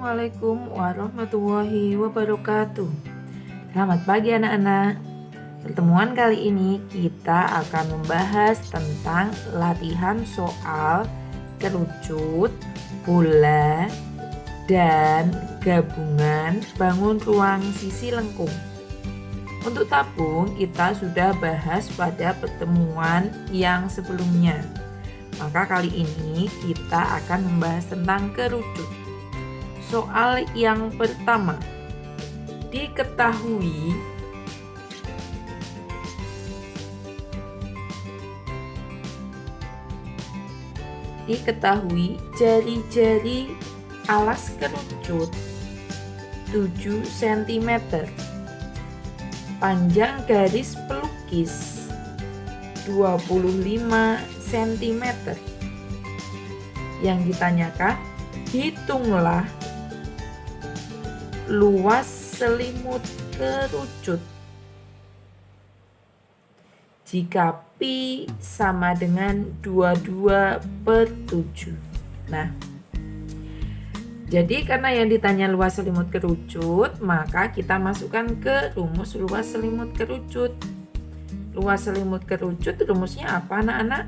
Assalamualaikum warahmatullahi wabarakatuh. Selamat pagi anak-anak. Pertemuan kali ini kita akan membahas tentang latihan soal kerucut, bola, dan gabungan bangun ruang sisi lengkung. Untuk tabung kita sudah bahas pada pertemuan yang sebelumnya. Maka kali ini kita akan membahas tentang kerucut. Soal yang pertama, diketahui jari-jari alas kerucut 7 cm, panjang garis pelukis 25 cm. Yang ditanyakan, hitunglah luas selimut kerucut jika pi sama dengan 22/7. Nah, jadi karena yang ditanya luas selimut kerucut, maka kita masukkan ke rumus luas selimut kerucut. Luas selimut kerucut rumusnya apa anak-anak?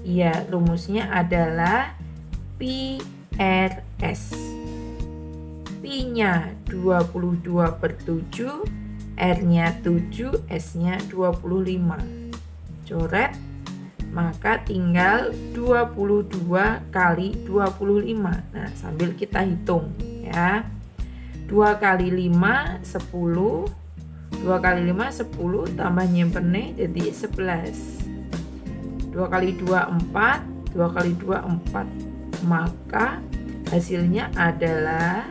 Ya, rumusnya adalah pi RS. Pi-nya 22/7, R-nya 7, S-nya 25. Coret, maka tinggal 22 kali 25. Nah, sambil kita hitung ya. 2 kali 5, 10. 2 kali 5, 10. Tambah nyimpennya jadi 11. 2 kali 2, 4. 2 kali 2, 4. Maka hasilnya adalah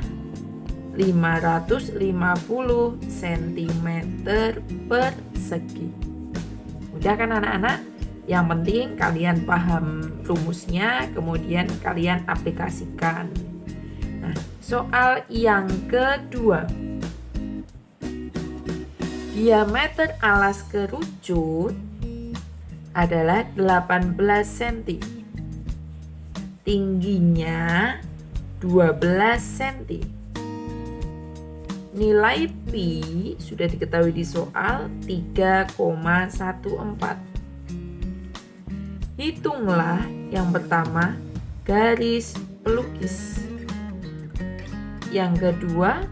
550 cm persegi. Udah kan anak-anak? Yang penting kalian paham rumusnya, kemudian kalian aplikasikan. Nah, soal yang kedua. Diameter alas kerucut adalah 18 cm. Tingginya 12 cm. Nilai pi sudah diketahui di soal 3,14. Hitunglah yang pertama garis pelukis. Yang kedua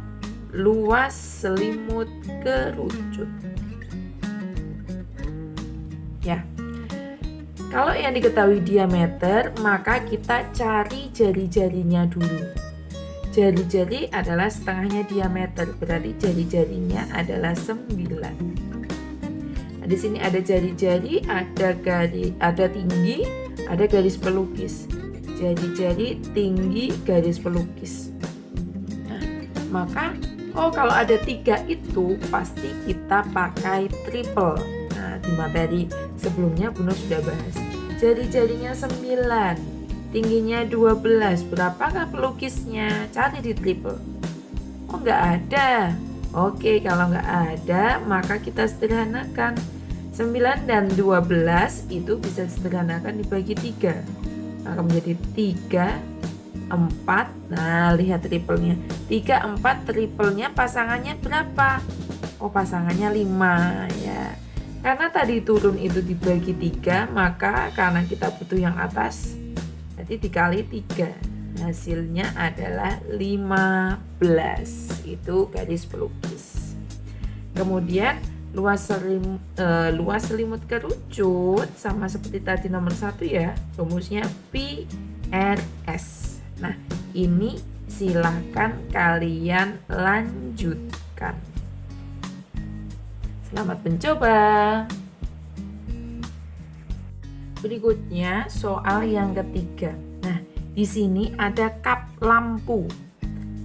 luas selimut kerucut. Ya. Kalau yang diketahui diameter, maka kita cari jari-jarinya dulu. Jari-jari adalah setengahnya diameter, berarti jari-jarinya adalah 9. Nah, di sini ada jari-jari, ada tinggi, ada garis pelukis. Jari-jari, tinggi, garis pelukis. Nah, maka kalau ada 3 itu pasti kita pakai triple. Nah, di materi sebelumnya Bunda sudah bahas. Jari-jarinya 9. Tingginya 12, berapakah pelukisnya? Cari di triple. Oh, nggak ada. Oke, kalau nggak ada, maka kita sederhanakan. 9 dan 12 itu bisa disederhanakan dibagi 3. Maka menjadi 3, 4. Nah, lihat triplenya. 3, 4, triplenya pasangannya berapa? Oh, pasangannya 5 ya. Karena tadi turun itu dibagi 3, maka karena kita butuh yang atas, jadi dikali 3, hasilnya adalah 15. Itu garis pelukis. Kemudian luas selimut kerucut sama seperti tadi nomor 1 ya, rumusnya pi RS. Nah, ini silahkan kalian lanjutkan. Selamat mencoba. Berikutnya soal yang ketiga. Nah, di sini ada kap lampu.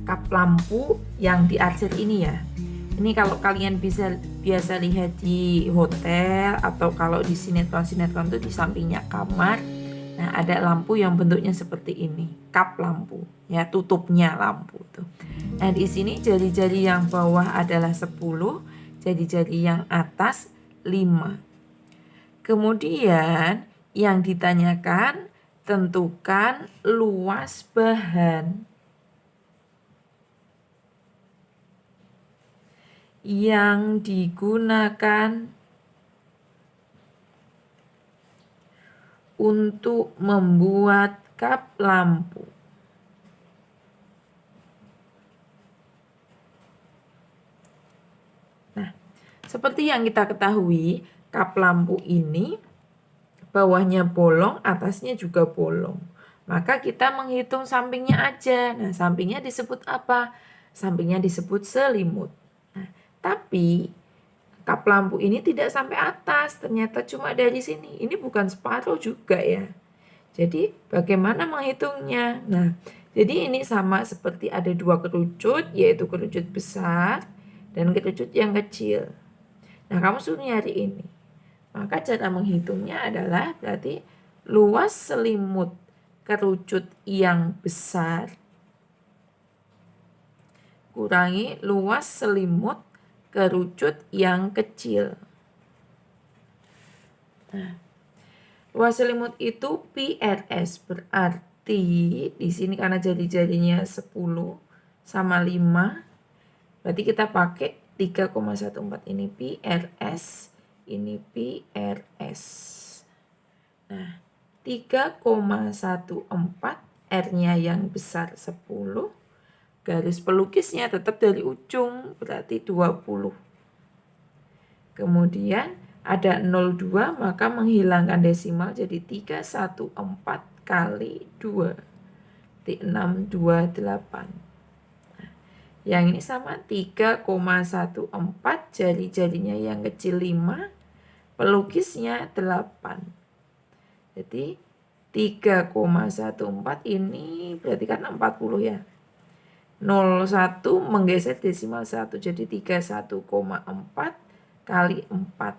Kap lampu yang diarsir ini ya. Ini kalau kalian biasa lihat di hotel atau kalau di sinetron-sinetron itu di sampingnya kamar. Nah, ada lampu yang bentuknya seperti ini, kap lampu. Ya, tutupnya lampu tuh. Nah, di sini jari-jari yang bawah adalah 10, jari-jari yang atas 5. Kemudian yang ditanyakan tentukan luas bahan. yang digunakan untuk membuat kap lampu. Nah, seperti yang kita ketahui, kap lampu ini bawahnya bolong, atasnya juga bolong. Maka kita menghitung sampingnya aja. Nah, sampingnya disebut apa? Sampingnya disebut selimut. Nah, tapi kap lampu ini tidak sampai atas, ternyata cuma dari sini. Ini bukan separuh juga ya. Jadi bagaimana menghitungnya? Nah, jadi ini sama seperti ada dua kerucut, yaitu kerucut besar dan kerucut yang kecil. Nah, kamu suruh nyari ini. Maka cara menghitungnya adalah berarti luas selimut kerucut yang besar kurangi luas selimut kerucut yang kecil. Nah, luas selimut itu PRS, berarti di sini karena jari-jarinya 10 sama 5, berarti kita pakai 3,14 ini PRS, ini PRS. Nah, 3,14 R-nya yang besar 10, garis pelukisnya tetap dari ujung, berarti 20. Kemudian ada 02, maka menghilangkan desimal jadi 314 kali 2, 628. Nah, yang ini sama 3,14, jari-jarinya yang kecil 5, pelukisnya 8. Jadi 3,14 ini berarti kan 40 ya. 01 menggeser desimal 1, jadi 31,4 kali 4.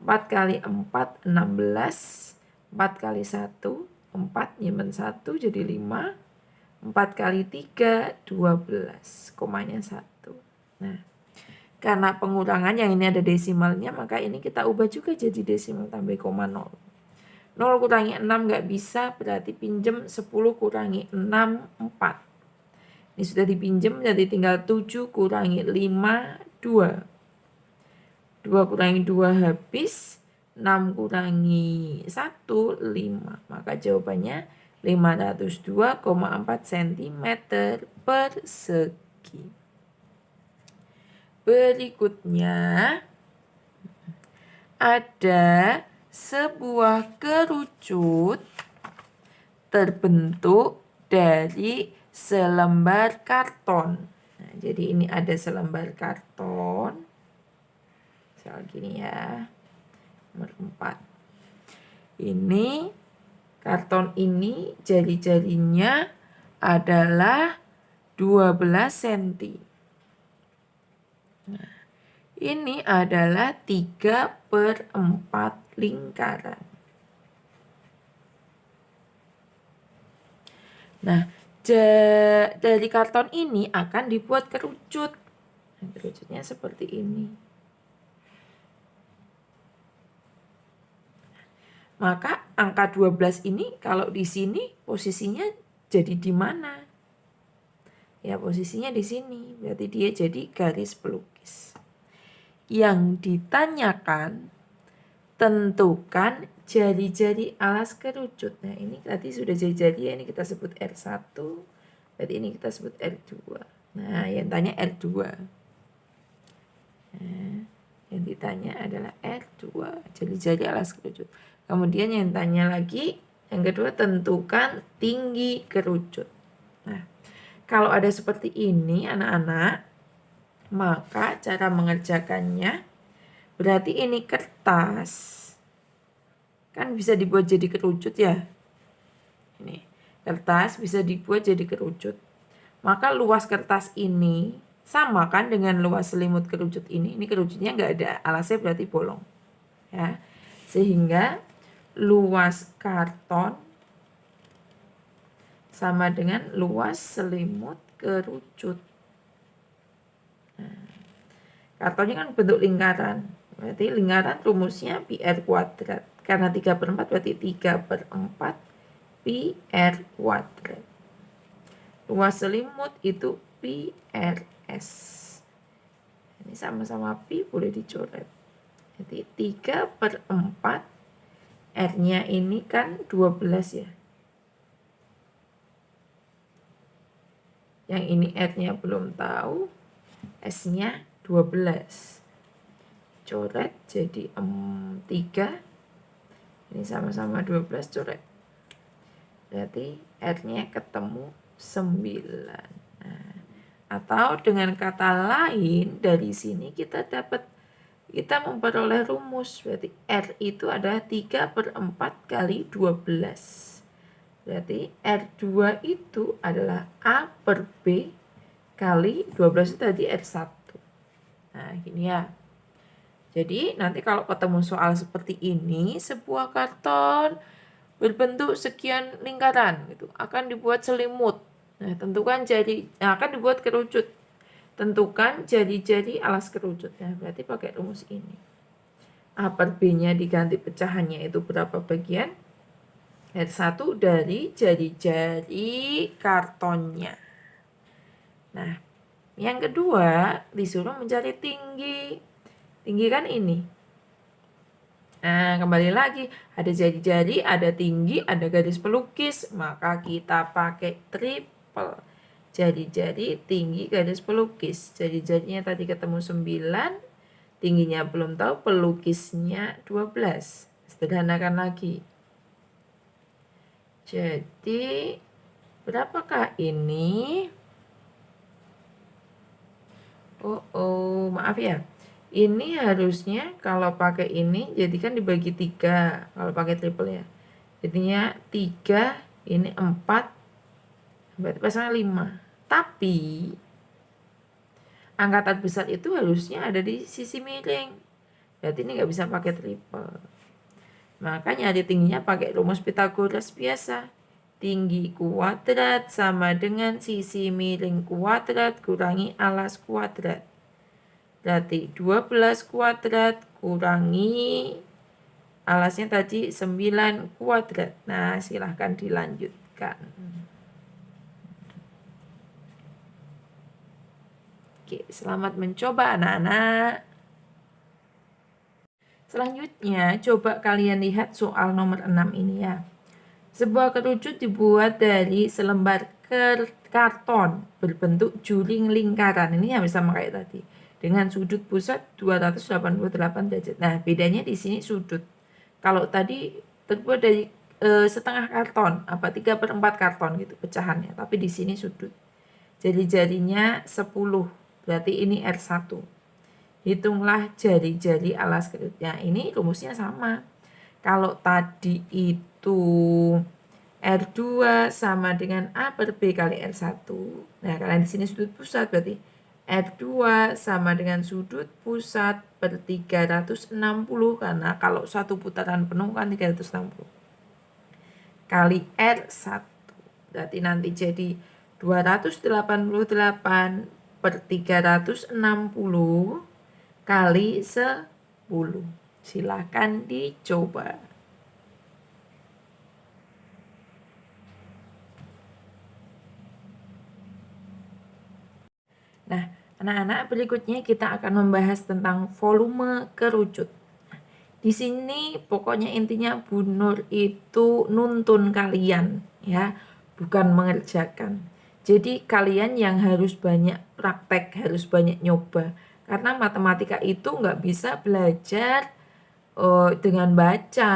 4 kali 4, 16. 4 kali 1, 4, nyimpen 1 jadi 5. 4 kali 3, 12, komanya 1. Nah, karena pengurangan yang ini ada desimalnya, maka ini kita ubah juga jadi desimal tambah koma 0. 0 kurangi 6 nggak bisa, berarti pinjem 10 kurangi 6, 4. Ini sudah dipinjem, jadi tinggal 7 kurangi 5, 2. 2 kurangi 2 habis, 6 kurangi 1, 5. Maka jawabannya 502,4 cm persegi. Berikutnya, ada sebuah kerucut terbentuk dari selembar karton. Nah, jadi ini ada selembar karton. Misal gini ya. Nomor 4. Ini karton ini jari-jarinya adalah 12 cm. Nah, ini adalah 3/4 lingkaran. Nah, dari karton ini akan dibuat kerucut. Nah, kerucutnya seperti ini. Maka angka 12 ini kalau di sini posisinya jadi di mana? Ya, posisinya di sini. Berarti dia jadi garis pelukis. Yang ditanyakan, tentukan jari-jari alas kerucut. Nah, ini tadi sudah jari-jari ya, ini kita sebut R1. Berarti ini kita sebut R2. Nah, yang tanya R2. Nah, yang ditanya adalah R2, jari-jari alas kerucut. Kemudian yang tanya lagi, yang kedua, tentukan tinggi kerucut. Nah, kalau ada seperti ini anak-anak, maka cara mengerjakannya, berarti ini kertas, kan bisa dibuat jadi kerucut ya. Ini kertas bisa dibuat jadi kerucut. Maka luas kertas ini sama kan dengan luas selimut kerucut ini. Ini kerucutnya nggak ada alasnya, berarti bolong. Ya, sehingga luas karton sama dengan luas selimut kerucut. Nah, kartonnya kan bentuk lingkaran. Berarti lingkaran rumusnya PR kuadrat. Karena 3/4 berarti 3/4 PR kuadrat. Luas selimut itu PRS. Ini sama-sama pi boleh dicoret. Jadi 3/4 R-nya ini kan 12 ya. Yang ini R-nya belum tahu, S-nya 12. Coret jadi 3. Ini sama-sama 12 coret. Berarti R-nya ketemu 9. Nah, atau dengan kata lain dari sini kita memperoleh rumus. Berarti R itu adalah 3/4 kali 12. Berarti R2 itu adalah A per B kali 12 itu tadi R1. Nah, gini ya. Jadi nanti kalau ketemu soal seperti ini, sebuah karton berbentuk sekian lingkaran gitu akan dibuat selimut. Nah, akan dibuat kerucut. Tentukan jari-jari alas kerucut. Nah, berarti pakai rumus ini. A per B-nya diganti pecahannya itu berapa bagian? R1 dari jari-jari kartonnya. Nah, yang kedua disuruh mencari tinggi. Tinggi kan ini. Nah, kembali lagi. Ada jari-jari, ada tinggi, ada garis pelukis. Maka kita pakai triple. Jari-jari, tinggi, garis pelukis. Jari-jarinya tadi ketemu 9. Tingginya belum tahu, pelukisnya 12. Sederhanakan lagi. Jadi, berapakah ini? Maaf ya. Ini harusnya kalau pakai ini, jadi kan dibagi 3. Kalau pakai triple ya. Jadinya 3, ini 4. Berarti pasangan 5. Tapi, angka terbesar itu harusnya ada di sisi miring. Berarti ini nggak bisa pakai triple. Maka nyari tingginya pakai rumus Pythagoras biasa. Tinggi kuadrat sama dengan sisi miring kuadrat kurangi alas kuadrat. Berarti 12 kuadrat kurangi alasnya tadi 9 kuadrat. Nah, silahkan dilanjutkan. Oke, selamat mencoba anak-anak. Selanjutnya, coba kalian lihat soal nomor 6 ini ya. Sebuah kerucut dibuat dari selembar karton berbentuk juring lingkaran. Ini yang sama kayak tadi. Dengan sudut pusat 288 derajat. Nah, bedanya di sini sudut. Kalau tadi terbuat dari setengah karton, 3/4 karton gitu pecahannya. Tapi di sini sudut. Jari-jarinya 10. Berarti ini R1. Hitunglah jari-jari alas kerucutnya. Ini rumusnya sama. Kalau tadi itu R2 sama dengan A per B kali R1. Nah, kalian di sini sudut pusat berarti R2 sama dengan sudut pusat per 360. Karena kalau satu putaran penuh kan 360. Kali R1. Berarti nanti jadi 288 per 360 kali 10. Silakan dicoba. Nah, anak-anak, berikutnya kita akan membahas tentang volume kerucut. Di sini pokoknya intinya Bu Nur itu nuntun kalian ya, bukan mengerjakan. Jadi kalian yang harus banyak praktek, harus banyak nyoba. Karena matematika itu nggak bisa belajar dengan baca,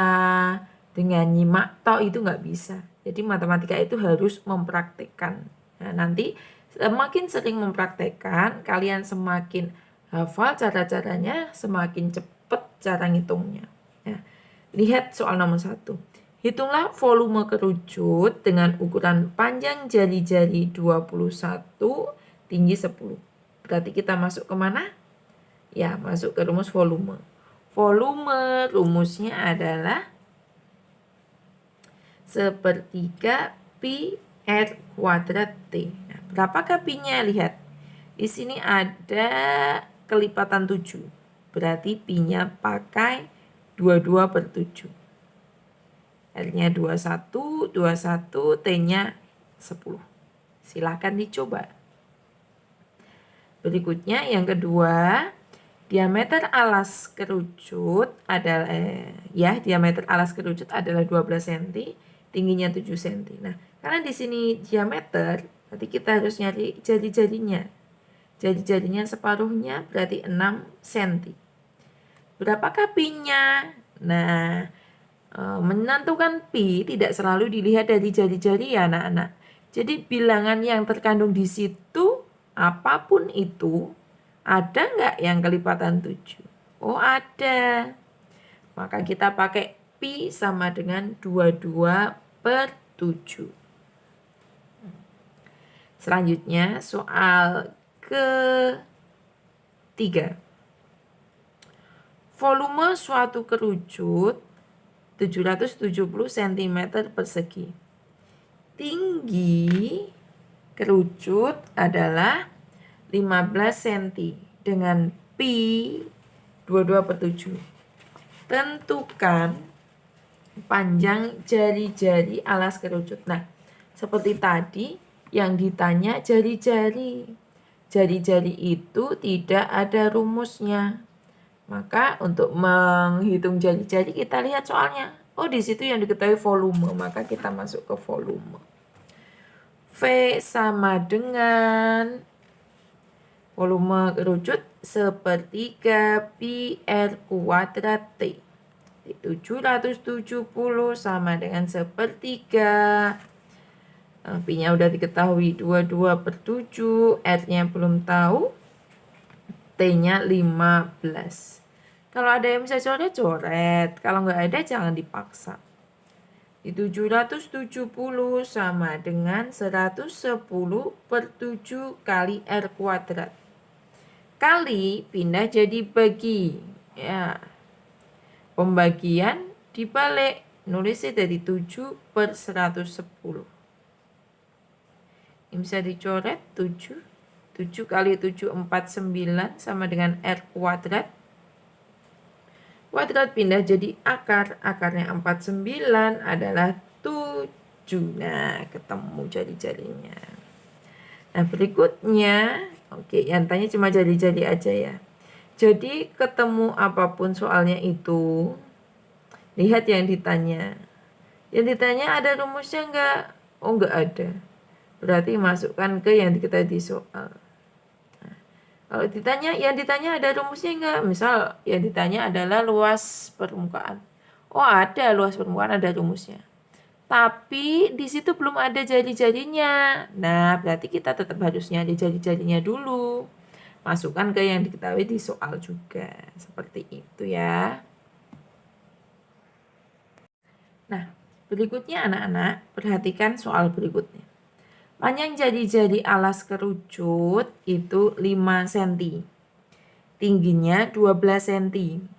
dengan nyimak itu nggak bisa. Jadi matematika itu harus mempraktekkan. Nah, nanti semakin sering mempraktekkan, kalian semakin hafal cara-caranya, semakin cepat cara ngitungnya. Nah, lihat soal nomor 1. Hitunglah volume kerucut dengan ukuran panjang jari-jari 21, tinggi 10. Berarti kita masuk ke mana? Ya, masuk ke rumus volume. Volume rumusnya adalah 1/3 pi R kuadrat T. Nah, berapakah pi-nya? Lihat. Di sini ada kelipatan 7. Berarti pi-nya pakai 22/7. R-nya 21, T-nya 10. Silahkan dicoba. Berikutnya yang kedua, Diameter alas kerucut adalah diameter alas kerucut adalah 12 cm, tingginya 7 cm. Nah, karena di sini diameter, berarti kita harus nyari jari-jarinya. Jari-jarinya separuhnya berarti 6 cm. Berapakah pi-nya? Nah, menentukan pi tidak selalu dilihat dari jari-jari ya anak-anak. Jadi bilangan yang terkandung di situ apapun itu, ada nggak yang kelipatan 7? Oh ada. Maka kita pakai pi sama dengan 22/7. Selanjutnya soal ke-3. Volume suatu kerucut 770 cm persegi. Tinggi kerucut adalah 15 cm dengan pi 22/7. Tentukan panjang jari-jari alas kerucut. Nah, seperti tadi yang ditanya jari-jari. Jari-jari itu tidak ada rumusnya. Maka untuk menghitung jari-jari kita lihat soalnya. Oh, di situ yang diketahui volume, maka kita masuk ke volume. V sama dengan volume kerucut sepertiga pi R kuadrat T. 770 sama dengan sepertiga. Pi-nya udah diketahui 22/7, R-nya belum tahu, T-nya 15. Kalau ada yang bisa coret-coret, kalau nggak ada jangan dipaksa. 770 sama dengan 110/7 kali R kuadrat. Kali pindah jadi bagi. Ya. Pembagian dibalik. Nulisnya dari 7/110. Ini bisa dicoret 7. 7 kali 7, 49 sama dengan R kuadrat. Kuadrat pindah jadi akar. Akarnya 49 adalah 7. Nah, ketemu jari-jarinya. Nah, berikutnya, oke, yang tanya cuma jari-jari aja ya. Jadi, ketemu apapun soalnya itu, lihat yang ditanya. Yang ditanya ada rumusnya enggak? Oh, enggak ada. Berarti masukkan ke yang diketahui di soal. Nah, kalau yang ditanya ada rumusnya enggak? Misal yang ditanya adalah luas permukaan. Oh, ada luas permukaan, ada rumusnya. Tapi di situ belum ada jari-jarinya. Nah, berarti kita tetap harus nyari jari-jarinya dulu. Masukkan ke yang diketahui di soal juga. Seperti itu ya. Nah, berikutnya anak-anak, perhatikan soal berikutnya. Panjang jari-jari alas kerucut itu 5 cm. Tingginya 12 cm.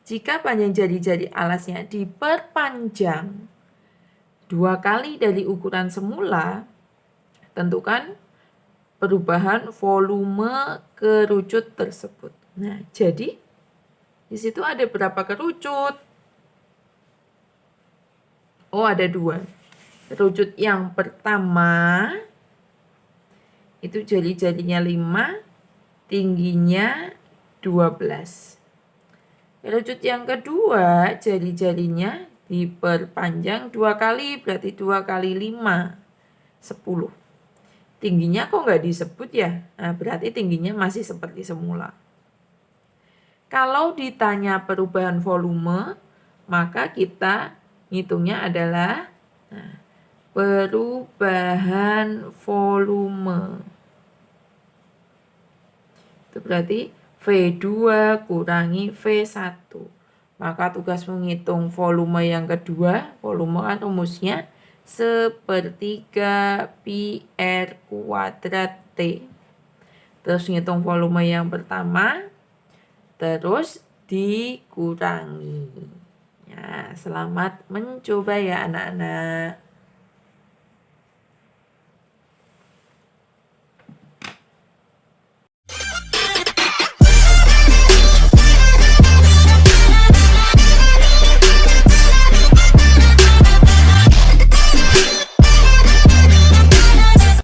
Jika panjang jari-jari alasnya diperpanjang 2 kali dari ukuran semula, tentukan perubahan volume kerucut tersebut. Nah, jadi di situ ada berapa kerucut? Oh, ada 2. Kerucut yang pertama itu jari-jarinya 5, tingginya 12. Kerucut yang kedua, jari-jarinya diperpanjang 2 kali, berarti 2 kali 5, 10. Tingginya kok nggak disebut ya? Nah, berarti tingginya masih seperti semula. Kalau ditanya perubahan volume, maka kita ngitungnya adalah perubahan volume. Itu berarti V2 kurangi V1. Maka tugas menghitung volume yang kedua, volume kan rumusnya sepertiga pi R kuadrat T. Terus ngitung volume yang pertama, terus dikurangi. Ya, selamat mencoba ya anak-anak.